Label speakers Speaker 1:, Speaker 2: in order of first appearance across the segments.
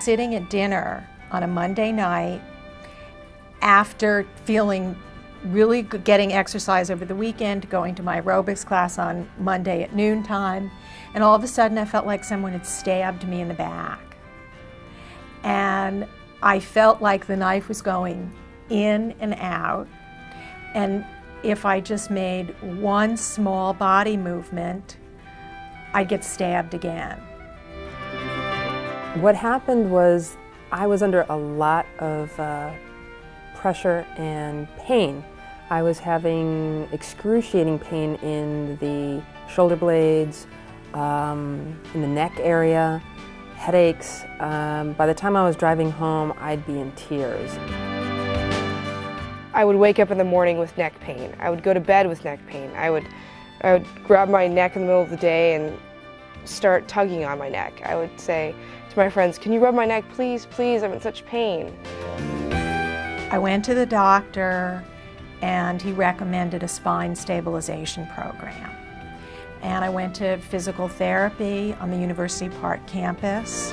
Speaker 1: sitting at dinner on a Monday night after feeling really good, getting exercise over the weekend, going to my aerobics class on Monday at noontime, and all of a sudden I felt like someone had stabbed me in the back. And I felt like the knife was going in and out, and if I just made one small body movement, I'd get stabbed again.
Speaker 2: What happened was I was under a lot of pressure and pain. I was having excruciating pain in the shoulder blades, in the neck area, headaches. By the time I was driving home, I'd be in tears.
Speaker 3: I would wake up in the morning with neck pain. I would go to bed with neck pain. I would grab my neck in the middle of the day and start tugging on my neck. I would say to my friends, "Can you rub my neck, please, please, I'm in such pain."
Speaker 1: I went to the doctor and he recommended a spine stabilization program. And I went to physical therapy on the University Park campus.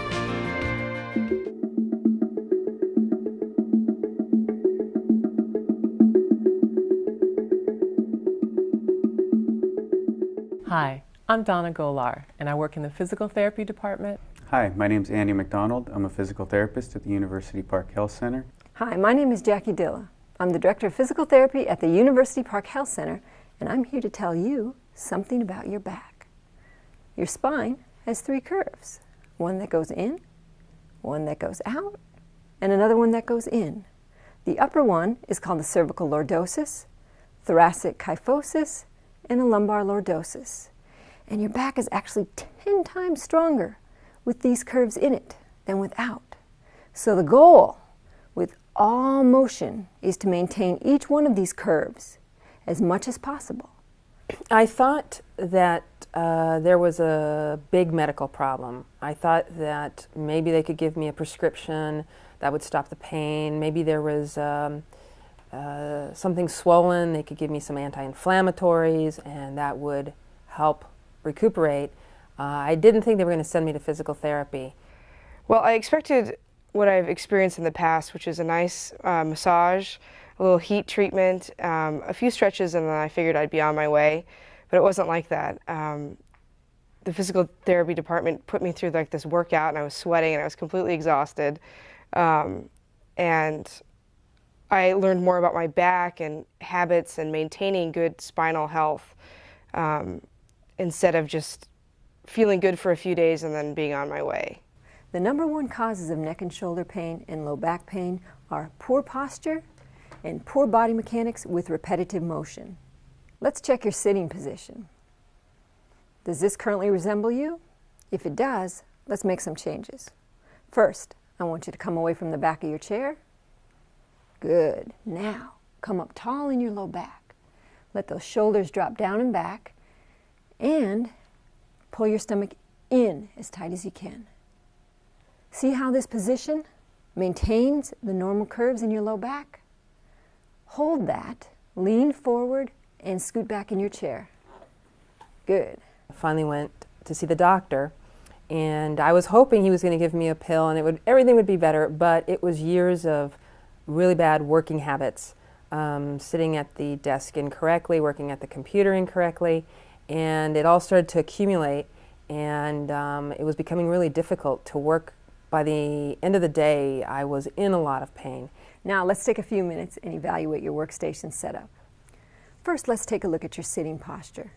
Speaker 4: Hi, I'm Donna Golar, and I work in the physical therapy department.
Speaker 5: Hi, my name's Andy McDonald. I'm a physical therapist at the University Park Health Center.
Speaker 6: Hi, my name is Jackie Dilla. I'm the Director of Physical Therapy at the University Park Health Center, and I'm here to tell you something about your back. Your spine has 3 curves, one that goes in, one that goes out, and another one that goes in. The upper one is called the cervical lordosis, thoracic kyphosis, and a lumbar lordosis. And your back is actually 10 times stronger with these curves in it than without. So the goal with all motion is to maintain each one of these curves as much as possible.
Speaker 2: I thought that there was a big medical problem. I thought that maybe they could give me a prescription that would stop the pain. Maybe there was something swollen. They could give me some anti-inflammatories and that would help recuperate. I didn't think they were going to send me to physical therapy.
Speaker 3: Well, I expected what I've experienced in the past, which is a nice massage, a little heat treatment, a few stretches, and then I figured I'd be on my way. But it wasn't like that. The physical therapy department put me through like this workout, and I was sweating, and I was completely exhausted. And I learned more about my back and habits and maintaining good spinal health instead of just feeling good for a few days and then being on my way.
Speaker 6: The number one causes of neck and shoulder pain and low back pain are poor posture and poor body mechanics with repetitive motion. Let's check your sitting position. Does this currently resemble you? If it does, let's make some changes. First, I want you to come away from the back of your chair. Good. Now, come up tall in your low back. Let those shoulders drop down and back, and pull your stomach in as tight as you can. See how this position maintains the normal curves in your low back? Hold that, lean forward, and scoot back in your chair. Good.
Speaker 2: I finally went to see the doctor, and I was hoping he was going to give me a pill and everything would be better, but it was years of really bad working habits, sitting at the desk incorrectly, working at the computer incorrectly, and it all started to accumulate, and it was becoming really difficult to work. By the end of the day, I was in a lot of pain.
Speaker 6: Now let's take a few minutes and evaluate your workstation setup. First, let's take a look at your sitting posture.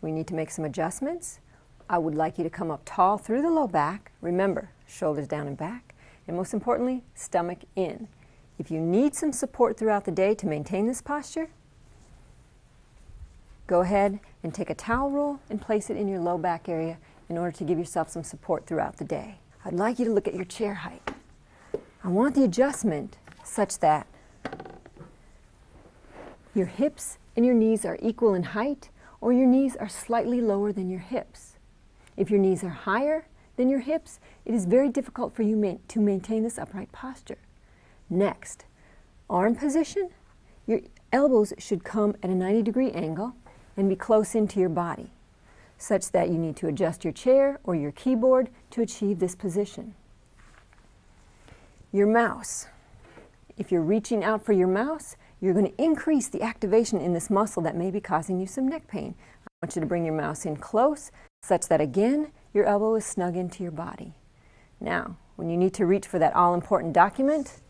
Speaker 6: We need to make some adjustments. I would like you to come up tall through the low back. Remember, shoulders down and back, and most importantly, stomach in. If you need some support throughout the day to maintain this posture, go ahead and take a towel roll and place it in your low back area in order to give yourself some support throughout the day. I'd like you to look at your chair height. I want the adjustment such that your hips and your knees are equal in height, or your knees are slightly lower than your hips. If your knees are higher than your hips, it is very difficult for you to maintain this upright posture. Next, arm position. Your elbows should come at a 90-degree angle and be close into your body, such that you need to adjust your chair or your keyboard to achieve this position. Your mouse. If you're reaching out for your mouse, you're going to increase the activation in this muscle that may be causing you some neck pain. I want you to bring your mouse in close, such that again, your elbow is snug into your body. Now, when you need to reach for that all-important document,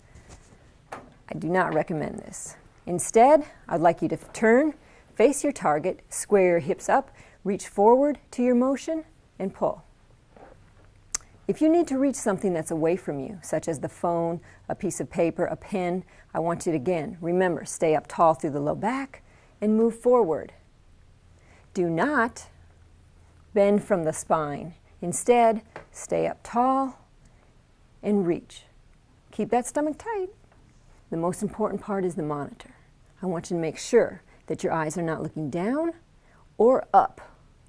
Speaker 6: I do not recommend this. Instead, I'd like you to turn, face your target, square your hips up, reach forward to your motion, and pull. If you need to reach something that's away from you, such as the phone, a piece of paper, a pen, I want you to again, remember, stay up tall through the low back and move forward. Do not bend from the spine. Instead, stay up tall and reach. Keep that stomach tight. The most important part is the monitor. I want you to make sure that your eyes are not looking down or up.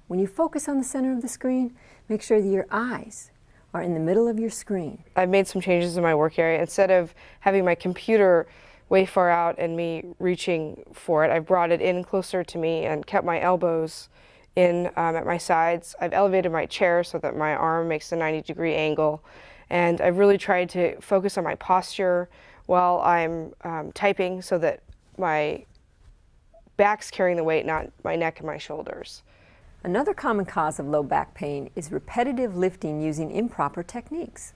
Speaker 6: When you focus on the center of the screen, make sure that your eyes are in the middle of your screen.
Speaker 3: I've made some changes in my work area. Instead of having my computer way far out and me reaching for it, I've brought it in closer to me and kept my elbows in at my sides. I've elevated my chair so that my arm makes a 90-degree angle. And I've really tried to focus on my posture while I'm typing so that my back's carrying the weight, not my neck and my shoulders.
Speaker 6: Another common cause of low back pain is repetitive lifting using improper techniques.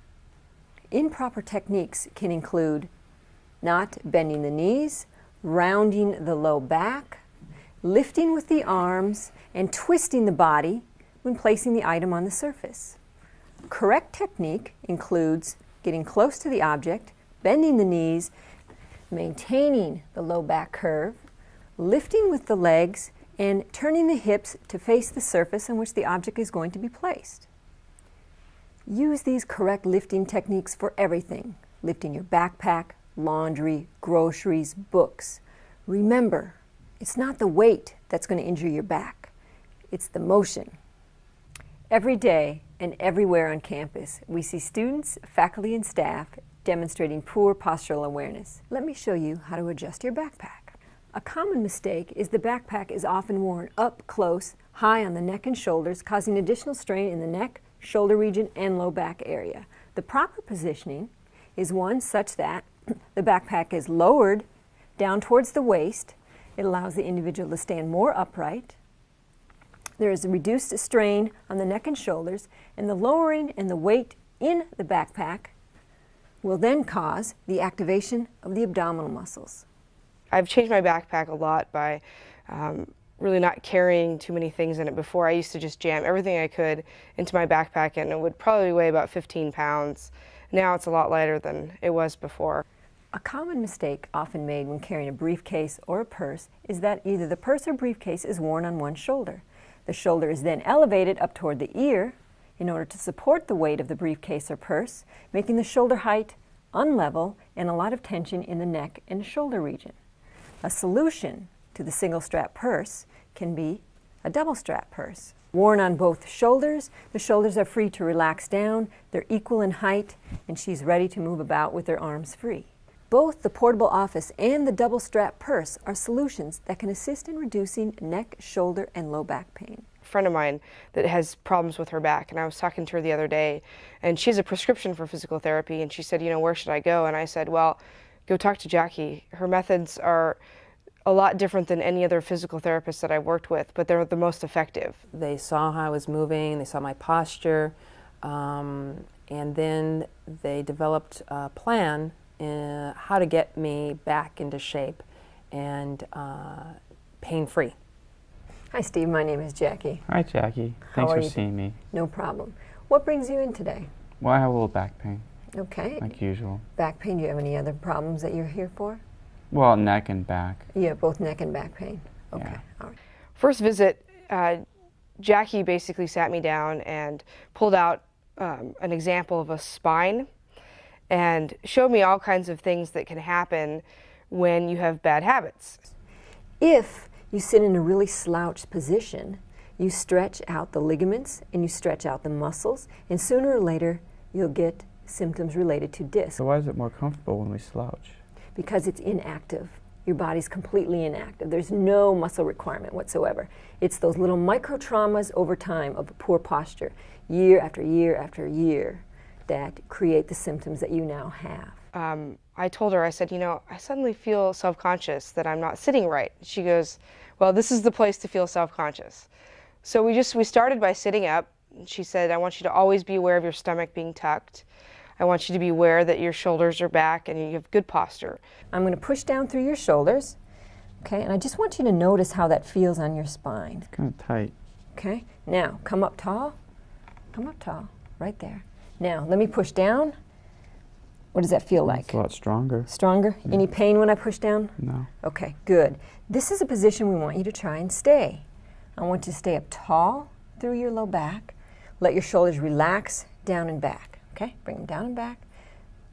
Speaker 6: Improper techniques can include not bending the knees, rounding the low back, lifting with the arms, and twisting the body when placing the item on the surface. Correct technique includes getting close to the object, bending the knees, maintaining the low back curve, lifting with the legs, and turning the hips to face the surface on which the object is going to be placed. Use these correct lifting techniques for everything, lifting your backpack, laundry, groceries, books. Remember, it's not the weight that's going to injure your back, it's the motion. Every day and everywhere on campus, we see students, faculty, and staff demonstrating poor postural awareness. Let me show you how to adjust your backpack. A common mistake is the backpack is often worn up close, high on the neck and shoulders, causing additional strain in the neck, shoulder region, and low back area. The proper positioning is one such that the backpack is lowered down towards the waist. It allows the individual to stand more upright. There is a reduced strain on the neck and shoulders, and the lowering and the weight in the backpack will then cause the activation of the abdominal muscles.
Speaker 3: I've changed my backpack a lot by really not carrying too many things in it. Before, I used to just jam everything I could into my backpack, and it would probably weigh about 15 pounds. Now it's a lot lighter than it was before.
Speaker 6: A common mistake often made when carrying a briefcase or a purse is that either the purse or briefcase is worn on one shoulder. The shoulder is then elevated up toward the ear in order to support the weight of the briefcase or purse, making the shoulder height unlevel and a lot of tension in the neck and shoulder region. A solution to the single strap purse can be a double strap purse. Worn on both shoulders, the shoulders are free to relax down, they're equal in height, and she's ready to move about with her arms free. Both the portable office and the double strap purse are solutions that can assist in reducing neck, shoulder, and low back pain.
Speaker 3: A friend of mine that has problems with her back, and I was talking to her the other day, and she has a prescription for physical therapy, and she said, where should I go? And I said, well, go talk to Jackie. Her methods are a lot different than any other physical therapist that I've worked with, but they're the most effective.
Speaker 2: They saw how I was moving, they saw my posture, and then they developed a plan in how to get me back into shape and pain-free.
Speaker 6: Hi Steve, my name is Jackie.
Speaker 5: Hi Jackie,
Speaker 6: How
Speaker 5: thanks
Speaker 6: are
Speaker 5: for
Speaker 6: you?
Speaker 5: seeing me.
Speaker 6: No problem. What brings you in today?
Speaker 5: Well, I have a little back pain,
Speaker 6: Okay.
Speaker 5: like usual.
Speaker 6: Back pain, do you have any other problems that you're here for?
Speaker 5: Well, neck and back.
Speaker 6: You have both neck and back pain. Okay,
Speaker 5: Yeah.
Speaker 6: all right.
Speaker 3: First visit, Jackie basically sat me down and pulled out an example of a spine and showed me all kinds of things that can happen when you have bad habits.
Speaker 6: If you sit in a really slouched position, you stretch out the ligaments and you stretch out the muscles, and sooner or later you'll get symptoms related to disc.
Speaker 5: So why is it more comfortable when we slouch?
Speaker 6: Because it's inactive. Your body's completely inactive. There's no muscle requirement whatsoever. It's those little micro traumas over time of poor posture, year after year after year, that create the symptoms that you now have.
Speaker 3: I told her, I said, I suddenly feel self-conscious that I'm not sitting right. She goes, well, this is the place to feel self-conscious. So we started by sitting up. She said, I want you to always be aware of your stomach being tucked. I want you to be aware that your shoulders are back and you have good posture.
Speaker 6: I'm going to push down through your shoulders, okay? And I just want you to notice how that feels on your spine.
Speaker 7: It's kind of tight.
Speaker 6: Okay, now come up tall, right there. Now let me push down. What does that feel like?
Speaker 7: It's a lot stronger.
Speaker 6: Stronger?
Speaker 7: Yeah.
Speaker 6: Any pain when I push down?
Speaker 7: No.
Speaker 6: Okay, good. This is a position we want you to try and stay. I want you to stay up tall through your low back. Let your shoulders relax down and back. Okay, bring them down and back.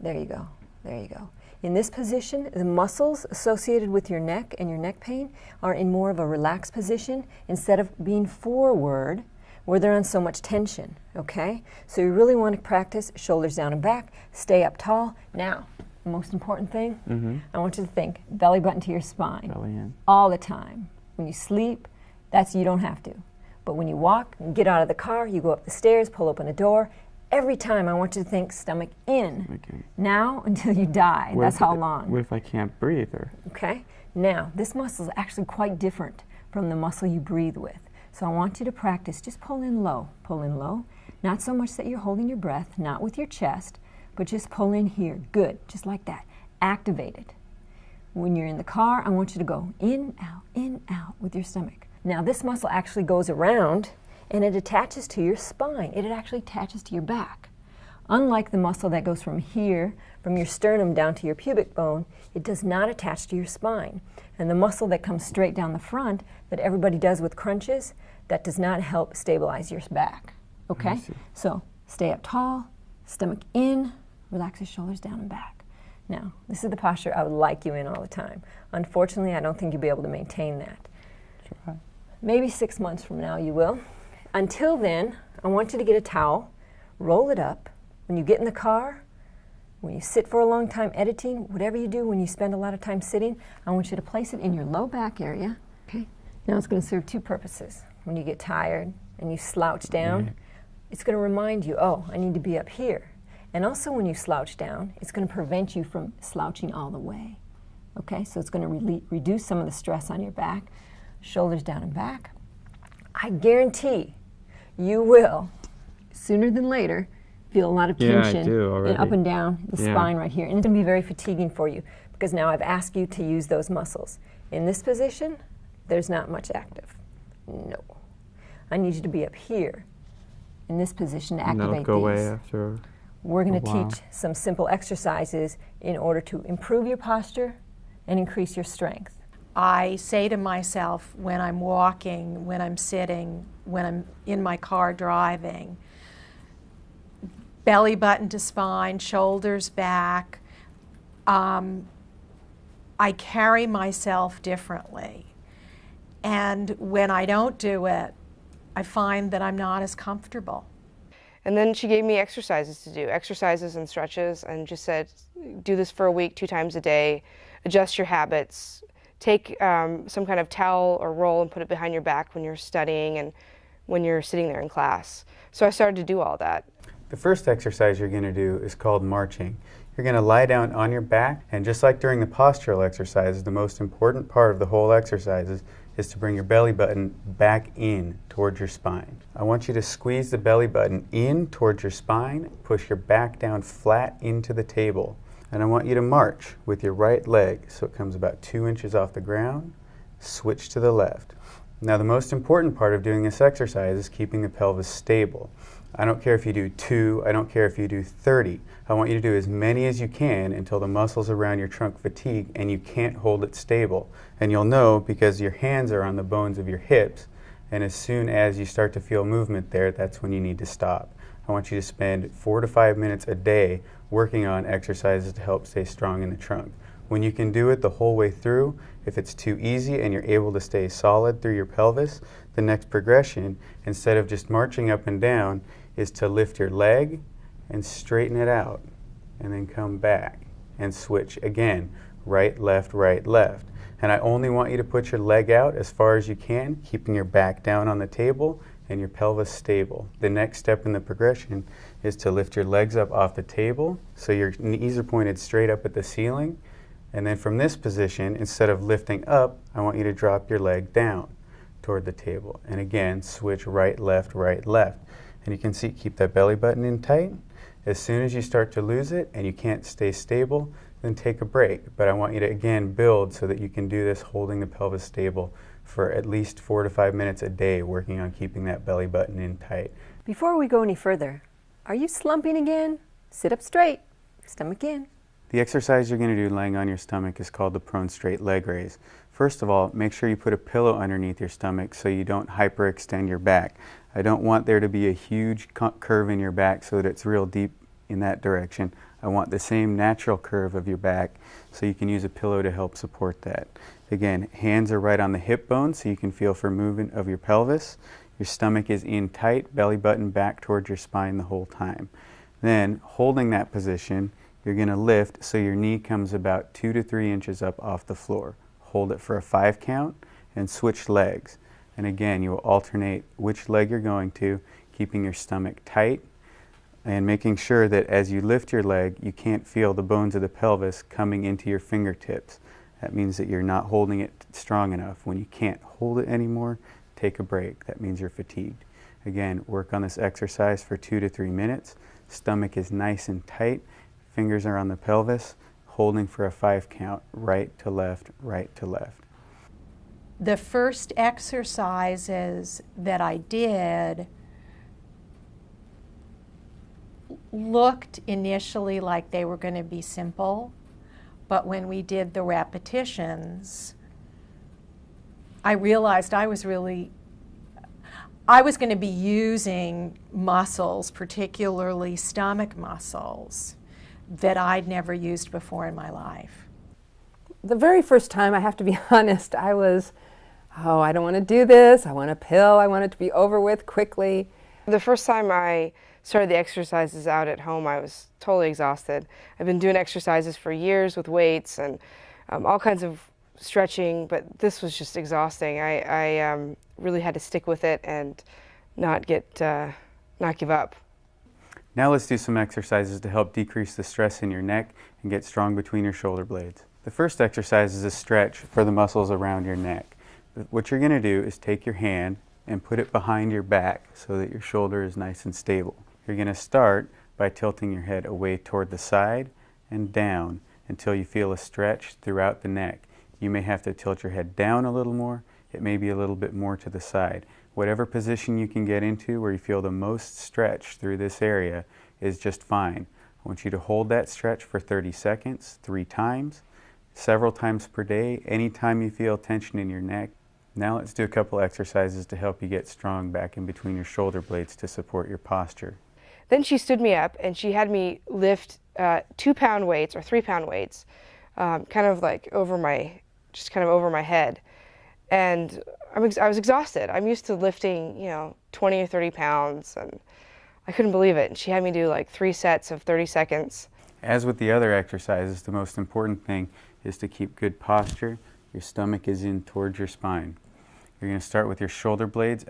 Speaker 6: There you go, there you go. In this position, the muscles associated with your neck and your neck pain are in more of a relaxed position instead of being forward where they're on so much tension, okay? So you really want to practice shoulders down and back, stay up tall. Now, the most important thing, I want you to think belly button to your spine.
Speaker 7: Belly in.
Speaker 6: All the time. When you sleep, you don't have to. But when you walk, you get out of the car, you go up the stairs, pull open a door, every time I want you to think stomach in.
Speaker 7: Okay.
Speaker 6: Now until you die. That's how long.
Speaker 7: What if I can't breathe?
Speaker 6: Okay? Now, this muscle is actually quite different from the muscle you breathe with. So I want you to practice, just pull in low, not so much that you're holding your breath, not with your chest, but just pull in here. Good, just like that. Activate it. When you're in the car, I want you to go in, out with your stomach. Now this muscle actually goes around and it attaches to your spine. It actually attaches to your back. Unlike the muscle that goes from here, from your sternum down to your pubic bone, it does not attach to your spine. And the muscle that comes straight down the front that everybody does with crunches, that does not help stabilize your back. Okay? So stay up tall, stomach in, relax your shoulders down and back. Now, this is the posture I would like you in all the time. Unfortunately, I don't think you'll be able to maintain that.
Speaker 7: Try.
Speaker 6: Maybe 6 months from now you will. Until then, I want you to get a towel, roll it up. When you get in the car, when you sit for a long time editing, whatever you do when you spend a lot of time sitting, I want you to place it in your low back area. Okay? Now it's going to serve two purposes. When you get tired and you slouch down, it's going to remind you, oh, I need to be up here. And also when you slouch down, it's going to prevent you from slouching all the way. Okay? So it's going to reduce some of the stress on your back. Shoulders down and back. I guarantee you will, sooner than later, feel a lot of tension
Speaker 7: I do already.
Speaker 6: and up and down the spine right here. And it's going to be very fatiguing for you because now I've asked you to use those muscles. In this position, there's not much active. No. I need you to be up here in this position to activate
Speaker 7: And that'll go
Speaker 6: these.
Speaker 7: away after.
Speaker 6: We're going
Speaker 7: a
Speaker 6: to
Speaker 7: while.
Speaker 6: teach some simple exercises in order to improve your posture and increase your strength.
Speaker 1: I say to myself when I'm walking, when I'm sitting, when I'm in my car driving, belly button to spine, shoulders back. I carry myself differently. And when I don't do it, I find that I'm not as comfortable.
Speaker 3: And then she gave me exercises to do, exercises and stretches, and just said, do this for a week, 2 times a day, adjust your habits, take some kind of towel or roll and put it behind your back when you're studying and when you're sitting there in class. So I started to do all that.
Speaker 5: The first exercise you're going to do is called marching. You're going to lie down on your back, and just like during the postural exercises, the most important part of the whole exercise is to bring your belly button back in towards your spine. I want you to squeeze the belly button in towards your spine, push your back down flat into the table. And I want you to march with your right leg so it comes about 2 inches off the ground, switch to the left. Now the most important part of doing this exercise is keeping the pelvis stable. I don't care if you do 2, I don't care if you do 30. I want you to do as many as you can until the muscles around your trunk fatigue and you can't hold it stable. And you'll know because your hands are on the bones of your hips, and as soon as you start to feel movement there, that's when you need to stop. I want you to spend 4 to 5 minutes a day working on exercises to help stay strong in the trunk. When you can do it the whole way through, if it's too easy and you're able to stay solid through your pelvis, the next progression, instead of just marching up and down, is to lift your leg and straighten it out, and then come back and switch again, right, left, right, left. And I only want you to put your leg out as far as you can, keeping your back down on the table and your pelvis stable. The next step in the progression is to lift your legs up off the table so your knees are pointed straight up at the ceiling. And then from this position, instead of lifting up, I want you to drop your leg down toward the table. And again, switch right, left, right, left. And you can see, keep that belly button in tight. As soon as you start to lose it and you can't stay stable, then take a break. But I want you to again build so that you can do this holding the pelvis stable for at least 4 to 5 minutes a day, working on keeping that belly button in tight.
Speaker 6: Before we go any further, are you slumping again? Sit up straight, stomach in.
Speaker 5: The exercise you're going to do laying on your stomach is called the prone straight leg raise. First of all, make sure you put a pillow underneath your stomach so you don't hyperextend your back. I don't want there to be a huge curve in your back so that it's real deep in that direction. I want the same natural curve of your back, so you can use a pillow to help support that. Again, hands are right on the hip bone so you can feel for movement of your pelvis. Your stomach is in tight, belly button back towards your spine the whole time. Then, holding that position, you're going to lift so your knee comes about 2 to 3 inches up off the floor. Hold it for a 5 count and switch legs. And again, you will alternate which leg you're going to, keeping your stomach tight and making sure that as you lift your leg, you can't feel the bones of the pelvis coming into your fingertips. That means that you're not holding it strong enough. When you can't hold it anymore, take a break. That means you're fatigued. Again, work on this exercise for 2 to 3 minutes. Stomach is nice and tight. Fingers are on the pelvis, holding for a 5 count, right to left, right to left.
Speaker 1: The first exercises that I did looked initially like they were going to be simple, but when we did the repetitions, I realized I was going to be using muscles, particularly stomach muscles, that I'd never used before in my life.
Speaker 2: The very first time, I have to be honest, I was, I don't want to do this, I want a pill, I want it to be over with quickly.
Speaker 3: The first time I started the exercises out at home, I was totally exhausted. I've been doing exercises for years with weights and all kinds of stretching, but this was just exhausting. I really had to stick with it and not give up.
Speaker 5: Now let's do some exercises to help decrease the stress in your neck and get strong between your shoulder blades. The first exercise is a stretch for the muscles around your neck. What you're going to do is take your hand and put it behind your back so that your shoulder is nice and stable. You're going to start by tilting your head away toward the side and down until you feel a stretch throughout the neck. You may have to tilt your head down a little more. It may be a little bit more to the side. Whatever position you can get into where you feel the most stretch through this area is just fine. I want you to hold that stretch for 30 seconds, 3 times, several times per day, anytime you feel tension in your neck. Now let's do a couple exercises to help you get strong back in between your shoulder blades to support your posture.
Speaker 3: Then she stood me up and she had me lift 2-pound weights or 3-pound weights, kind of over my head. And I was exhausted. I'm used to lifting, 20 or 30 pounds, and I couldn't believe it. And she had me do 3 sets of 30 seconds.
Speaker 5: As with the other exercises, the most important thing is to keep good posture. Your stomach is in towards your spine. You're going to start with your shoulder blades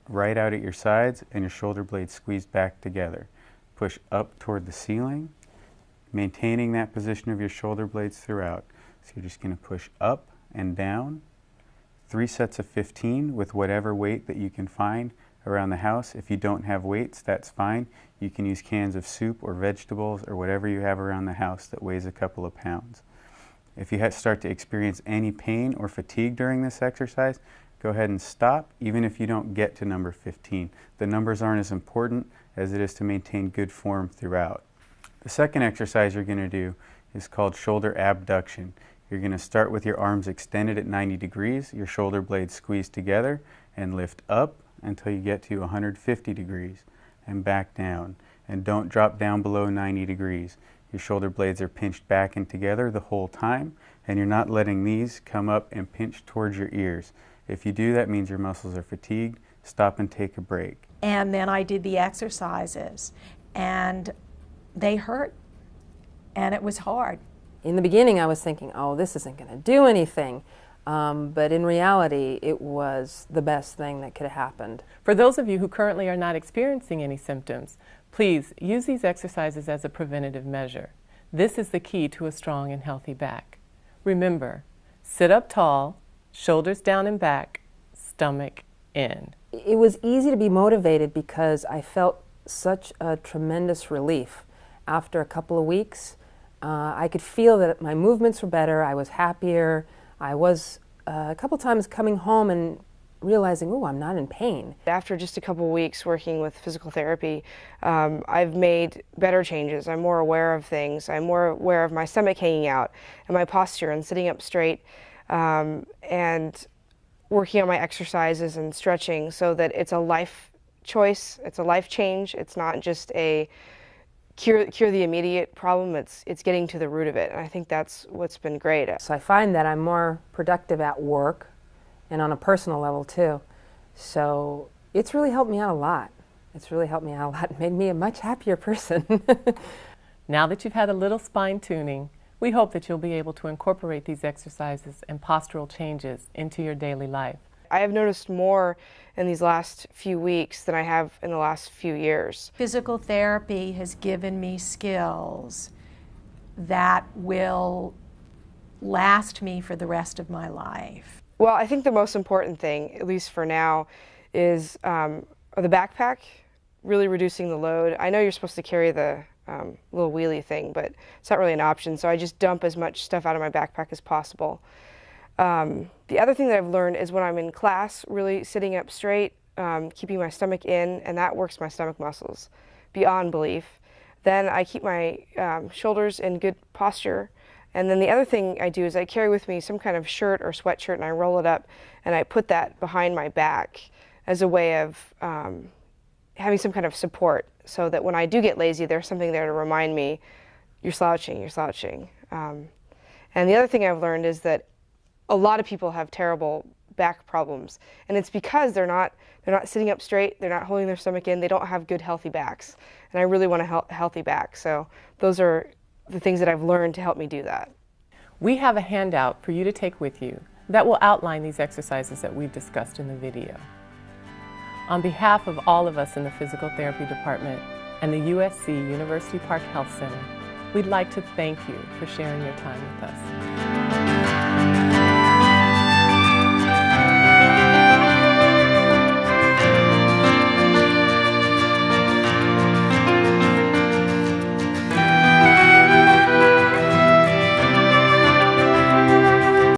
Speaker 5: right out at your sides and your shoulder blades squeezed back together. Push up toward the ceiling, maintaining that position of your shoulder blades throughout. So you're just going to push up and down. 3 sets of 15 with whatever weight that you can find around the house. If you don't have weights, that's fine. You can use cans of soup or vegetables or whatever you have around the house that weighs a couple of pounds. If you start to experience any pain or fatigue during this exercise, go ahead and stop, even if you don't get to number 15. The numbers aren't as important as it is to maintain good form throughout. The second exercise you're going to do is called shoulder abduction. You're going to start with your arms extended at 90 degrees, your shoulder blades squeezed together, and lift up until you get to 150 degrees and back down. And don't drop down below 90 degrees. Your shoulder blades are pinched back and together the whole time, and you're not letting these come up and pinch towards your ears. If you do, that means your muscles are fatigued. Stop and take a break.
Speaker 1: And then I did the exercises, and they hurt, and it was hard.
Speaker 2: In the beginning, I was thinking, this isn't going to do anything. But in reality, it was the best thing that could have happened.
Speaker 4: For those of you who currently are not experiencing any symptoms, please use these exercises as a preventative measure. This is the key to a strong and healthy back. Remember, sit up tall, shoulders down and back, stomach in.
Speaker 2: It was easy to be motivated because I felt such a tremendous relief. After a couple of weeks, I could feel that my movements were better, I was happier. I was a couple times coming home and realizing, oh, I'm not in pain.
Speaker 3: After just a couple weeks working with physical therapy, I've made better changes. I'm more aware of things. I'm more aware of my stomach hanging out and my posture and sitting up straight, and working on my exercises and stretching so that it's a life choice, it's a life change. It's not just a cure the immediate problem, it's getting to the root of it. And I think that's what's been great.
Speaker 2: So I find that I'm more productive at work and on a personal level too. So it's really helped me out a lot. It's really helped me out a lot. It made me a much happier person.
Speaker 4: Now that you've had a little spine tuning, we hope that you'll be able to incorporate these exercises and postural changes into your daily life.
Speaker 3: I have noticed more in these last few weeks than I have in the last few years.
Speaker 1: Physical therapy has given me skills that will last me for the rest of my life.
Speaker 3: Well, I think the most important thing, at least for now, is the backpack, really reducing the load. I know you're supposed to carry the little wheelie thing, but it's not really an option, so I just dump as much stuff out of my backpack as possible. The other thing that I've learned is when I'm in class, really sitting up straight, keeping my stomach in, and that works my stomach muscles beyond belief. Then I keep my shoulders in good posture. And then the other thing I do is I carry with me some kind of shirt or sweatshirt, and I roll it up and I put that behind my back as a way of having some kind of support, so that when I do get lazy, there's something there to remind me, you're slouching, you're slouching. And the other thing I've learned is that a lot of people have terrible back problems, and it's because they're not sitting up straight, they're not holding their stomach in, they don't have good healthy backs. And I really want a healthy back, so those are the things that I've learned to help me do that.
Speaker 4: We have a handout for you to take with you that will outline these exercises that we've discussed in the video. On behalf of all of us in the Physical Therapy Department and the USC University Park Health Center, we'd like to thank you for sharing your time with us.